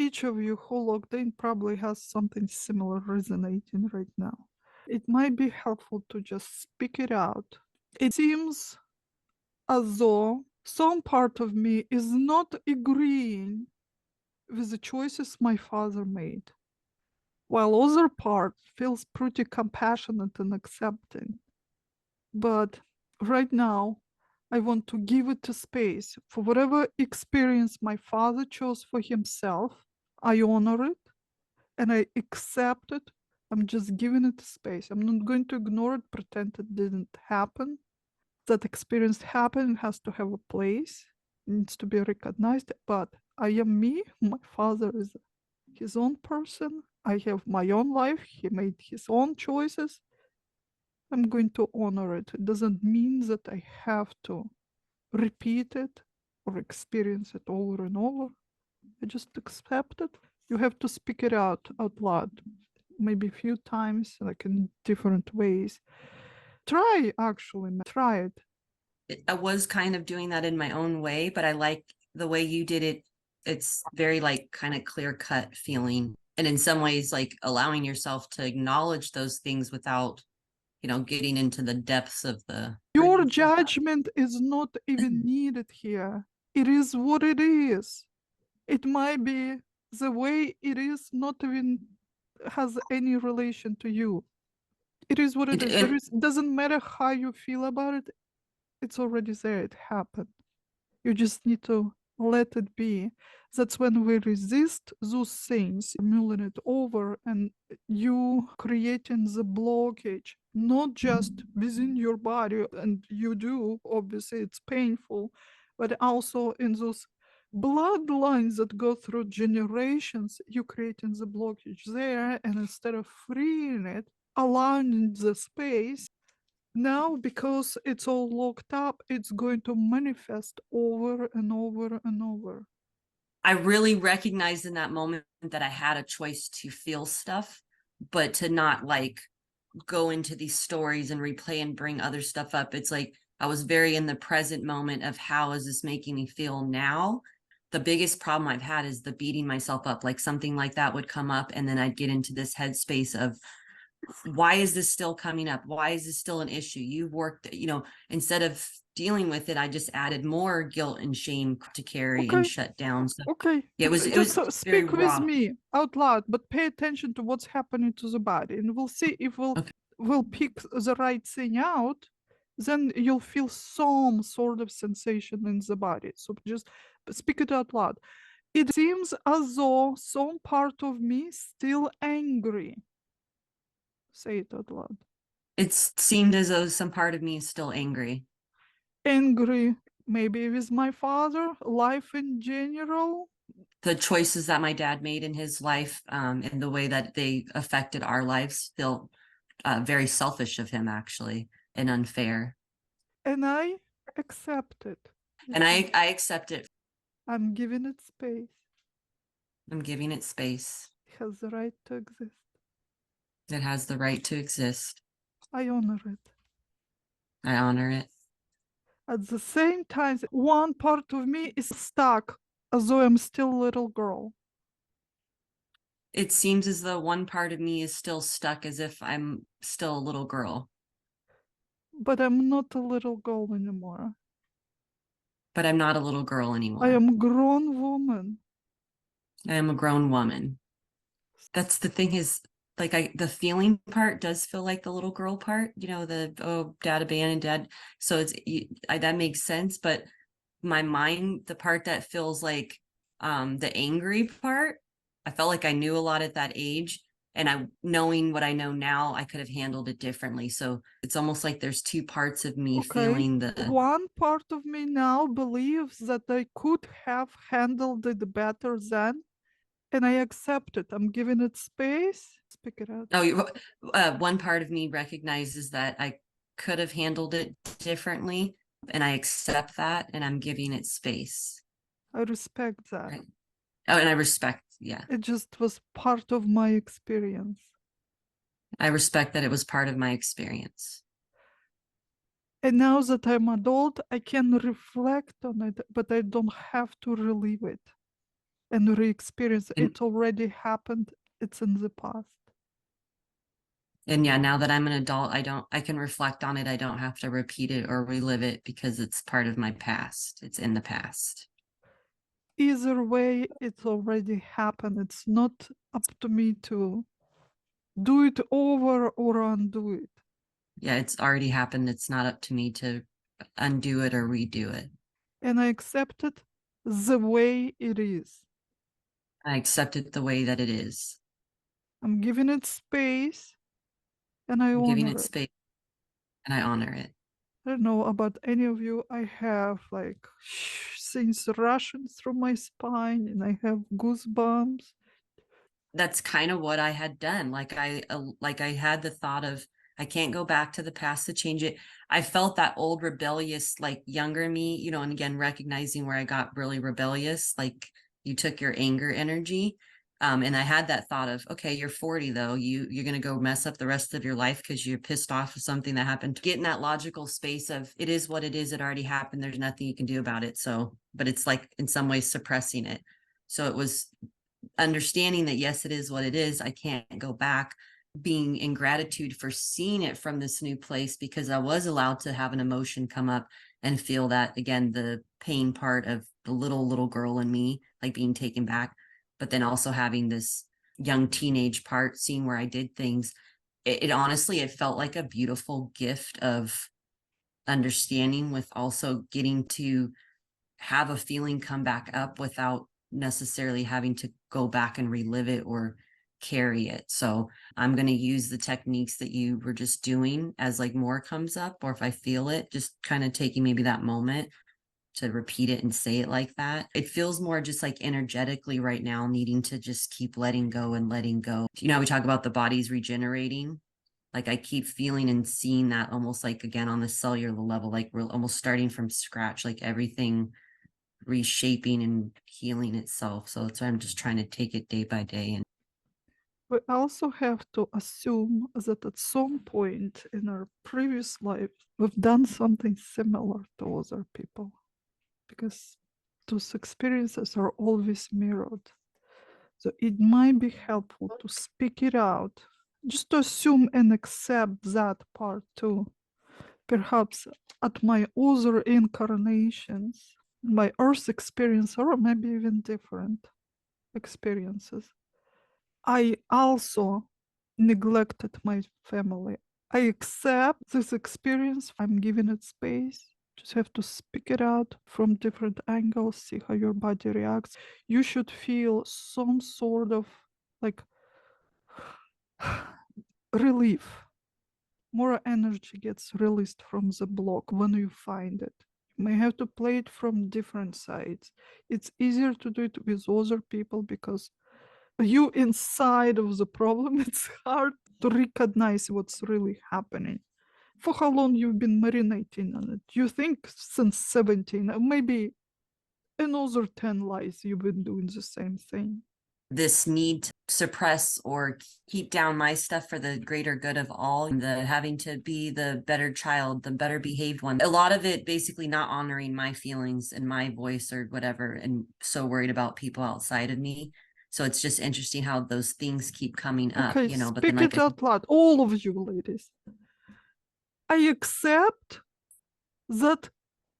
each of you who logged in probably has something similar resonating right now. It might be helpful to just speak it out. It seems as though some part of me is not agreeing with the choices my father made, while other part feels pretty compassionate and accepting. But right now, I want to give it a space for whatever experience my father chose for himself. I honor it and I accept it. I'm just giving it space. I'm not going to ignore it, pretend it didn't happen. That experience happened, it has to have a place, it needs to be recognized. But I am me. My father is his own person. I have my own life. He made his own choices. I'm going to honor it. It doesn't mean that I have to repeat it or experience it over and over. I just accept it. You have to speak it out loud, maybe a few times, like in different ways. Try, actually, try it. I was kind of doing that in my own way, but I like the way you did it. It's very like kind of clear cut feeling. And in some ways, like allowing yourself to acknowledge those things without, getting into the depths of the Your judgment is not even needed here. It is what it is. It might be the way it is, not even has any relation to you. It is what it is. and Doesn't matter how you feel about it. It's already there. It happened. You just need to let it be. That's when we resist those things, mulling it over, and you creating the blockage, not just within your body, and you do, obviously, it's painful, but also in those bloodlines that go through generations, you creating the blockage there, and instead of freeing it, allowing the space, now, because it's all locked up, it's going to manifest over and over and over. I really recognized in that moment that I had a choice to feel stuff, but to not like go into these stories and replay and bring other stuff up. It's like I was very in the present moment of how is this making me feel now. The biggest problem I've had is the beating myself up. Like something like that would come up, and then I'd get into this headspace of why is this still coming up? Why is this still an issue? You've worked, instead of dealing with it, I just added more guilt and shame to carry and Okay, shut down. So okay. yeah, it Just was very speak with raw. me out loud, but pay attention to what's happening to the body, and we'll see if Okay. we'll pick the right thing out. Then you'll feel some sort of sensation in the body. So just speak it out loud. It seems as though some part of me is still angry. Say it out loud. It seemed as though some part of me is still angry. Angry, maybe with my father, life in general. The choices that my dad made in his life, and the way that they affected our lives feel very selfish of him, actually, and unfair. And I accept it. And I accept it. I'm giving it space. I'm giving it space. It has the right to exist. It has the right to exist. I honor it. I honor it. At the same time, one part of me is stuck, as though I'm still a little girl. It seems as though one part of me is still stuck as if I'm still a little girl, But I'm not a little girl anymore. but I'm not a little girl I anymore. am a grown woman. I am a grown woman. That's the thing is, like, the feeling part does feel like the little girl part, the, oh, dad abandoned dad. So that makes sense. But my mind, the part that feels like the angry part, I felt like I knew a lot at that age. And knowing what I know now, I could have handled it differently. So it's almost like there's two parts of me Okay. feeling the. One part of me now believes that I could have handled it better then, and I accept it. I'm giving it space. Speak it out. Oh, one part of me recognizes that I could have handled it differently, and I accept that, and I'm giving it space. I respect that. Right. Oh, and I respect, yeah, It just was part of my experience. I respect that it was part of my experience. And now that I'm adult, I can reflect on it, but I don't have to relive it. and re-experience. And It already happened. It's in the past. and yeah, now that I'm an adult, I can reflect on it. I don't have to repeat it or relive it because it's part of my past. It's in the past. Either way, it already happened. It's not up to me to do it over or undo it. Yeah, it's already happened. It's not up to me to undo it or redo it. And I accept it the way it is. I accept it the way that it is. I'm giving it space and I I'm giving honor it it. space and I honor it. I don't know about any of you. I have like things rushing through my spine and I have goosebumps. That's kind of what I had done. Like I had the thought of I can't go back to the past to change it. I felt that old rebellious, like younger me, and again recognizing where I got really rebellious, like you took your anger energy. And I had that thought of, okay, you're 40 though. You're gonna go mess up the rest of your life because you're pissed off of something that happened. Get in that logical space of it is what it is, it already happened. There's nothing you can do about it. So, but it's like in some ways suppressing it. So it was understanding that yes, it is what it is. I can't go back, being in gratitude for seeing it from this new place because I was allowed to have an emotion come up and feel that again, the pain part of the little girl in me, like being taken back, but then also having this young teenage part, seeing where I did things. It honestly, it felt like a beautiful gift of understanding with also getting to have a feeling come back up without necessarily having to go back and relive it or carry it. So I'm going to use the techniques that you were just doing as like more comes up, or if I feel it, just kind of taking maybe that moment to repeat it and say it like that. It feels more just like energetically right now, needing to just keep letting go and letting go. We talk about the body's regenerating. Like I keep feeling and seeing that almost like again on the cellular level, like we're almost starting from scratch, like everything reshaping and healing itself. So that's why I'm just trying to take it day by day. And We also have to assume that at some point in our previous life, we've done something similar to other people because those experiences are always mirrored. So it might be helpful to speak it out, just to assume and accept that part too. Perhaps at my other incarnations, my earth experience, or maybe even different experiences, I also neglected my family. I accept this experience. I'm giving it space. Just have to speak it out from different angles, see how your body reacts. You should feel some sort of like relief. More energy gets released from the block when you find it. You may have to play it from different sides. It's easier to do it with other people because you inside of the problem. It's hard to recognize what's really happening. For how long you've been marinating on it? You think since 17, maybe another 10 lives you've been doing the same thing. this need to suppress or keep down my stuff for the greater good of all, and the having to be the better child, the better behaved one. A lot of it basically not honoring my feelings and my voice or whatever, and so worried about people outside of me. So it's just interesting how those things keep coming up, Okay, but then speak like it out loud, all of you ladies. I accept that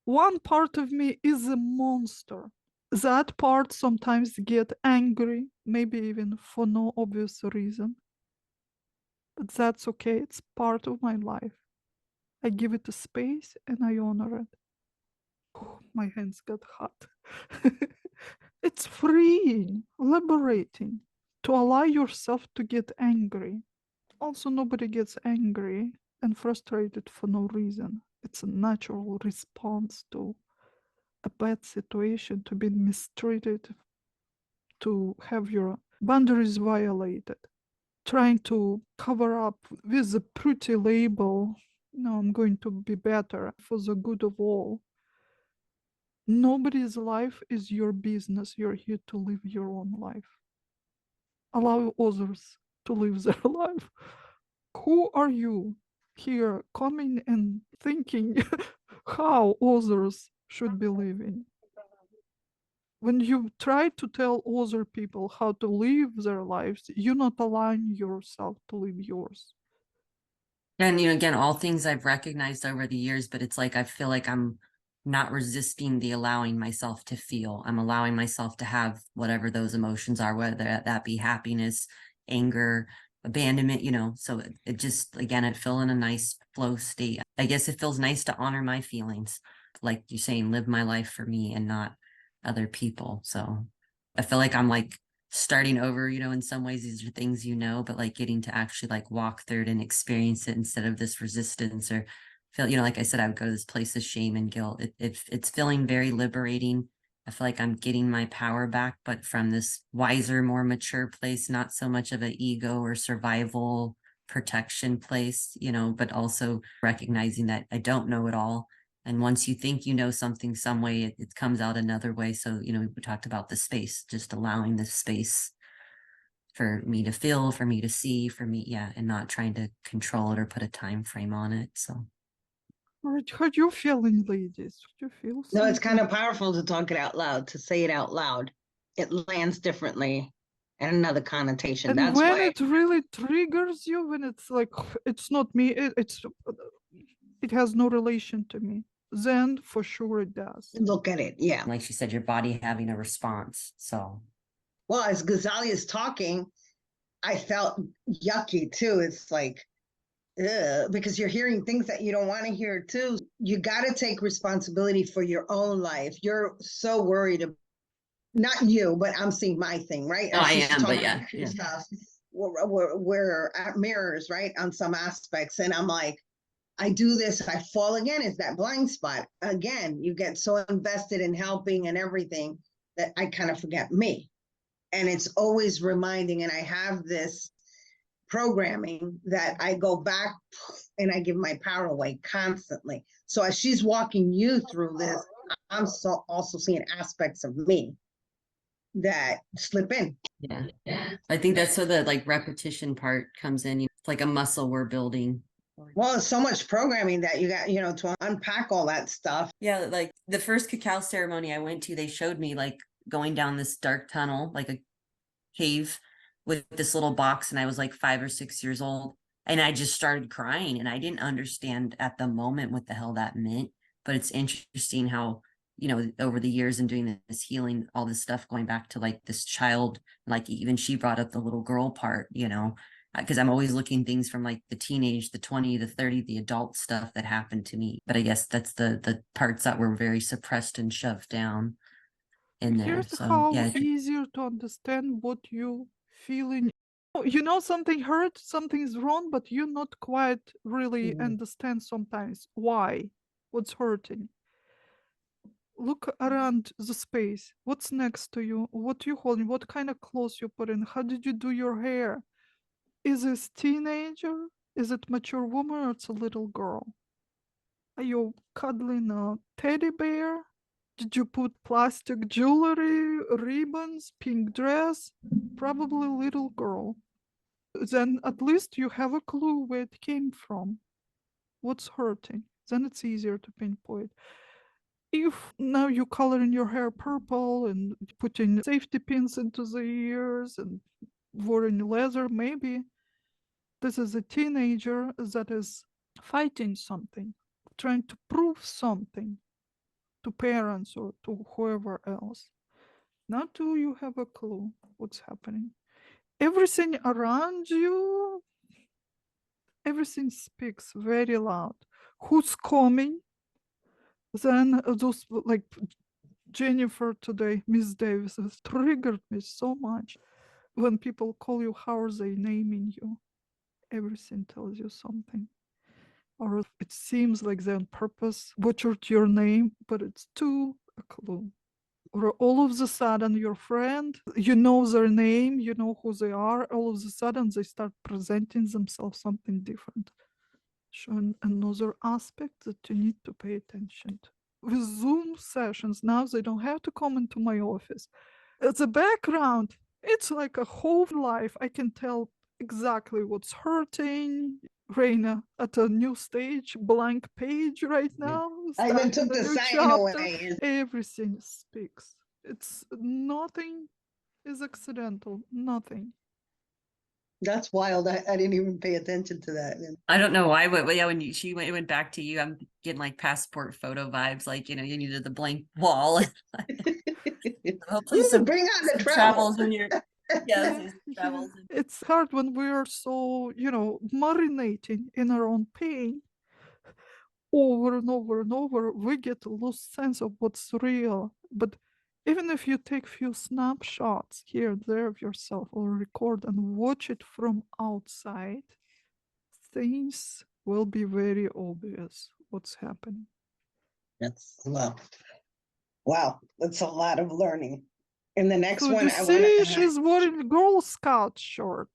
one part of me is a monster. That part sometimes get angry, maybe even for no obvious reason. But that's okay. It's part of my life. I give it a space and I honor it. My hands got hot. It's freeing, liberating to allow yourself to get angry. Also, nobody gets angry and frustrated for no reason. It's a natural response to a bad situation, to be mistreated, to have your boundaries violated. Trying to cover up with a pretty label, no, I'm going to be better for the good of all. Nobody's life is your business. You're here to live your own life. Allow others to live their life. Who are you here coming and thinking how others should be living? When you try to tell other people how to live their lives, you're not allowing yourself to live yours. And again, all things I've recognized over the years, but it's like I feel like I'm not resisting the allowing myself to feel. I'm allowing myself to have whatever those emotions are, whether that be happiness, anger, abandonment, so it just, again, it feel in a nice flow state. I guess it feels nice to honor my feelings, like you're saying, live my life for me and not other people. So I feel like I'm like starting over, in some ways these are things, but like getting to actually like walk through it and experience it instead of this resistance or feel, like I said, I would go to this place of shame and guilt. It's feeling very liberating. I feel like I'm getting my power back, but from this wiser, more mature place, not so much of an ego or survival protection place, but also recognizing that I don't know it all. And once you think you know something some way, it comes out another way. So, we talked about the space, just allowing the space for me to feel, for me to see, for me, yeah, and not trying to control it or put a time frame on it. So How do you feeling, ladies? Do you feel No, it's something? kind of powerful to talk it out loud, to say it out loud. It lands differently and another connotation. And That's when why it really triggers you, when it's like, it's not me, it has no relation to me, then for sure it does. look at it. Yeah. like she said, your body having a response. So Well, as Ghazali is talking, I felt yucky too. It's like, ugh, because you're hearing things that you don't want to hear too. You got to take responsibility for your own life. You're so worried about, not you, but I'm seeing my thing, right? no, As I she's am, but talking yeah, about yeah. stuff, we're at mirrors, right? On some aspects. And I'm like, I do this, I fall again. It's that blind spot. Again, you get so invested in helping and everything that I kind of forget me. And it's always reminding, and I have this programming that I go back and I give my power away constantly. So as she's walking you through this, I'm so also seeing aspects of me that slip in. Yeah. I think that's where the like repetition part comes in. It's like a muscle we're building. Well, it's so much programming that you got, to unpack all that stuff. Yeah, like the first cacao ceremony I went to, they showed me like going down this dark tunnel, like a cave with this little box, and I was like 5 or 6 years old. And I just started crying, and I didn't understand at the moment what the hell that meant. But it's interesting how, over the years and doing this healing, all this stuff going back to like this child, like even she brought up the little girl part, because I'm always looking things from like the teenage, the 20, the 30, the adult stuff that happened to me. But I guess that's the parts that were very suppressed and shoved down in there. Here's So how yeah, easier to understand what you feeling. Something hurt, something is wrong, but you not quite really understand sometimes why, what's hurting. Look around the space. What's next to you? What you holding? What kind of clothes you put in? How did you do your hair? Is this teenager? Is it mature woman or it's a little girl? Are you cuddling a teddy bear? Did you put plastic jewelry, ribbons, pink dress? Probably little girl. Then at least you have a clue where it came from. What's hurting? Then it's easier to pinpoint. If now you're coloring your hair purple and putting safety pins into the ears and wearing leather, maybe this is a teenager that is fighting something, trying to prove something to parents or to whoever else. Now do you have a clue what's happening? Everything around you, everything speaks very loud. Who's coming? Then those like Jennifer today, Miss Davis, has triggered me so much. When people call you, how are they naming you? Everything tells you something. Or it seems like they on purpose butchered your name, but it's too a clue. Or all of a sudden, your friend, you know their name, you know who they are, all of a sudden they start presenting themselves something different. Showing another aspect that you need to pay attention to. With Zoom sessions, now they don't have to come into my office. As a background, it's like a whole life. I can tell exactly what's hurting. Reina at a new stage, blank page right now, I even starting took a the new sign chapter. away. Everything speaks. It's nothing is accidental. Nothing. That's wild. I didn't even pay attention to that. I don't know why, but yeah, when she went back to you, I'm getting like passport photo vibes, like you needed the blank wall. Hopefully Ooh, bring on the some travel. travels in your Yeah, some yeah. travels. It's hard when we are so, marinating in our own pain over and over and over. We get to lose sense of what's real. But even if you take few snapshots here and there of yourself or record and watch it from outside, things will be very obvious what's happening. That's wow. That's a lot of learning. In the next So one, you I want see, to. she's wearing Girl Scout shirt.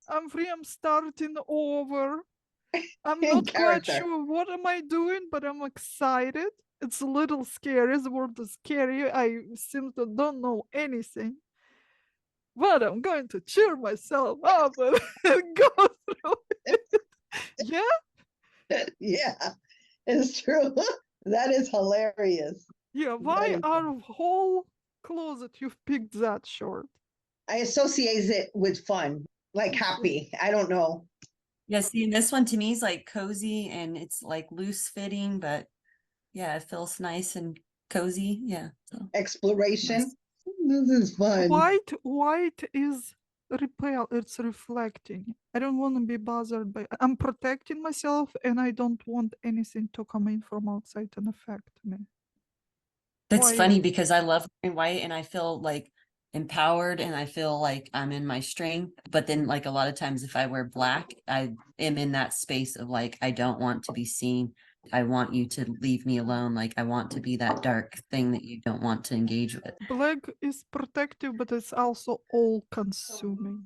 I'm free. I'm starting over. I'm In not quite character. sure what am I doing, but I'm excited. It's a little scary. The word is scary. I seem to don't know anything, but I'm going to cheer myself up and, and go through it. Yeah, Yeah, it's true. That is hilarious. yeah. That Why is, out of whole closet you've picked that short? I associate it with fun, like happy. I don't know. Yeah, see, and this one to me is like cozy and it's like loose fitting, but yeah, it feels nice and cozy. Yeah. So Exploration. nice. This is fun. White is repel. It's reflecting. I don't want to be bothered by. I'm protecting myself, and I don't want anything to come in from outside and affect me. That's White. funny because I love wearing white and I feel like empowered and I feel like I'm in my strength. But then like a lot of times if I wear black, I am in that space of like I don't want to be seen. I want you to leave me alone. Like I want to be that dark thing that you don't want to engage with. Black is protective, but it's also all-consuming.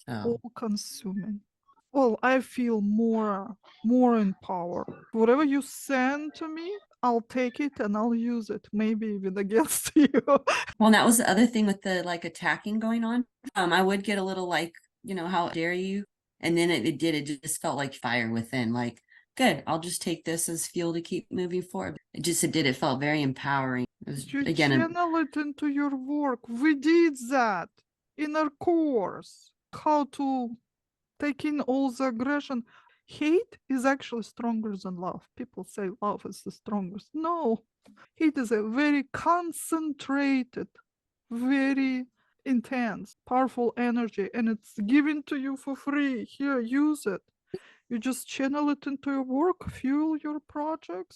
Oh. All-consuming. Well, I feel more in power. Whatever you send to me, I'll take it and I'll use it, maybe even against you. Well, and that was the other thing with the like attacking going on. I would get a little like, how dare you? And then it just felt like fire within, like, good, I'll just take this as fuel to keep moving forward. It felt very empowering. It was You again, channel it into your work. We did that in our course. How to take in all the aggression. Hate is actually stronger than love. People say love is the strongest. No, hate is a very concentrated, very intense, powerful energy, and it's given to you for free. Here, use it. You just channel it into your work, fuel your projects,